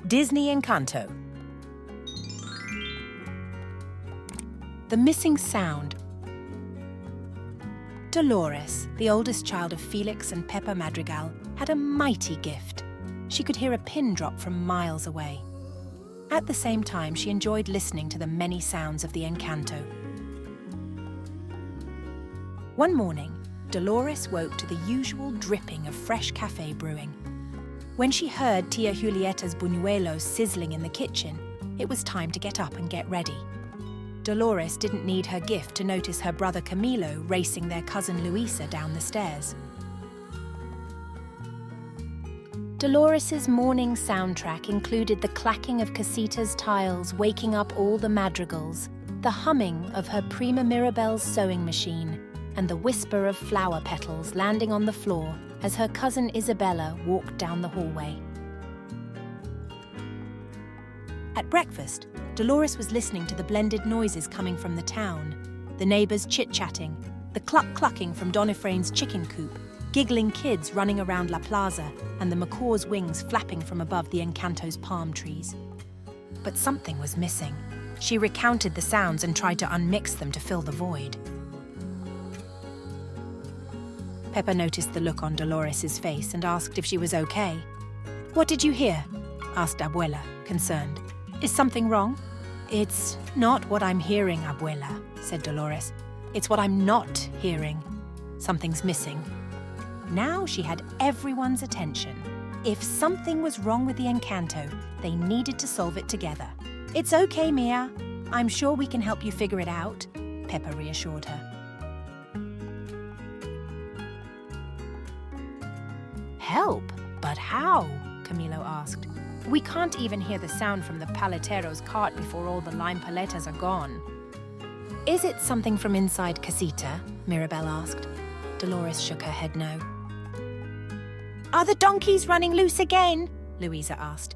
Disney Encanto. The missing sound. Dolores, the oldest child of Felix and Pepa Madrigal, had a mighty gift. She could hear a pin drop from miles away. At the same time, she enjoyed listening to the many sounds of the Encanto. One morning, Dolores woke to the usual dripping of fresh café brewing. When she heard Tia Julieta's buñuelos sizzling in the kitchen, it was time to get up and get ready. Dolores didn't need her gift to notice her brother Camilo racing their cousin Luisa down the stairs. Dolores's morning soundtrack included the clacking of Casita's tiles waking up all the madrigals, the humming of her prima Mirabel's sewing machine, and the whisper of flower petals landing on the floor as her cousin Isabella walked down the hallway. At breakfast, Dolores was listening to the blended noises coming from the town, the neighbors chit-chatting, the cluck-clucking from Don Efrain's chicken coop, giggling kids running around La Plaza, and the macaw's wings flapping from above the Encanto's palm trees. But something was missing. She recounted the sounds and tried to unmix them to fill the void. Pepa noticed the look on Dolores's face and asked if she was okay. "What did you hear?" asked Abuela, concerned. "Is something wrong?" "It's not what I'm hearing, Abuela," said Dolores. "It's what I'm not hearing. Something's missing." Now she had everyone's attention. If something was wrong with the Encanto, they needed to solve it together. "It's okay, Mia. I'm sure we can help you figure it out," Pepa reassured her. "Help? But how?" Camilo asked. "We can't even hear the sound from the paletero's cart before all the lime paletas are gone." "Is it something from inside Casita?" Mirabel asked. Dolores shook her head no. "Are the donkeys running loose again?" Luisa asked.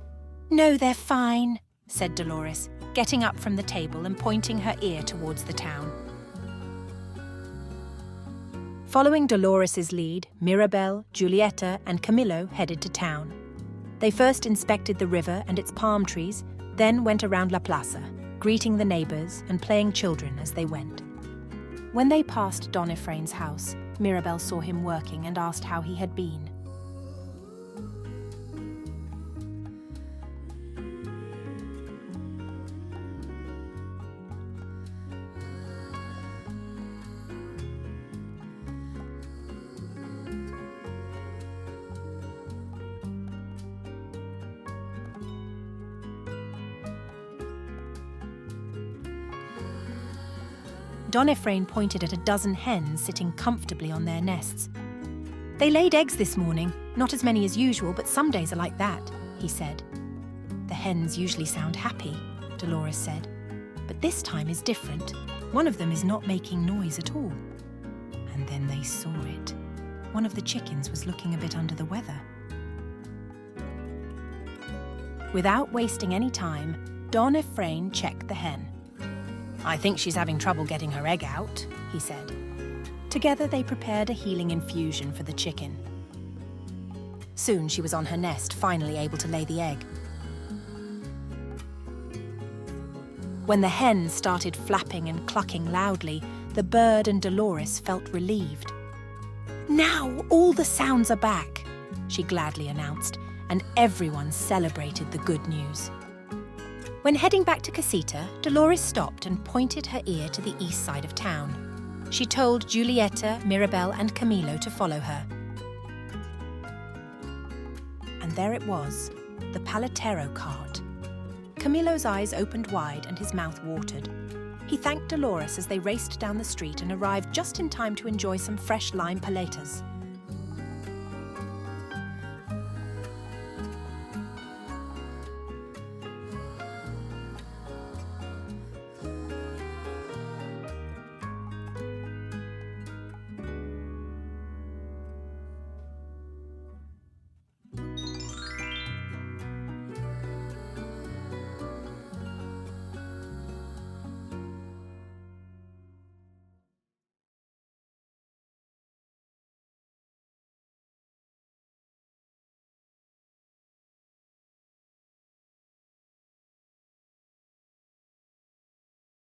"No, they're fine," said Dolores, getting up from the table and pointing her ear towards the town. Following Dolores's lead, Mirabel, Julieta, and Camilo headed to town. They first inspected the river and its palm trees, then went around La Plaza, greeting the neighbors and playing children as they went. When they passed Don Efrain's house, Mirabel saw him working and asked how he had been. Don Efrain pointed at a dozen hens sitting comfortably on their nests. "They laid eggs this morning, not as many as usual, but some days are like that," he said. "The hens usually sound happy," Dolores said. "But this time is different. One of them is not making noise at all." And then they saw it. One of the chickens was looking a bit under the weather. Without wasting any time, Don Efrain checked the hen. "I think she's having trouble getting her egg out," he said. Together they prepared a healing infusion for the chicken. Soon she was on her nest, finally able to lay the egg. When the hen started flapping and clucking loudly, the bird and Dolores felt relieved. "Now all the sounds are back," she gladly announced, and everyone celebrated the good news. When heading back to Casita, Dolores stopped and pointed her ear to the east side of town. She told Julieta, Mirabel, and Camilo to follow her. And there it was, the paletero cart. Camilo's eyes opened wide and his mouth watered. He thanked Dolores as they raced down the street and arrived just in time to enjoy some fresh lime paletas.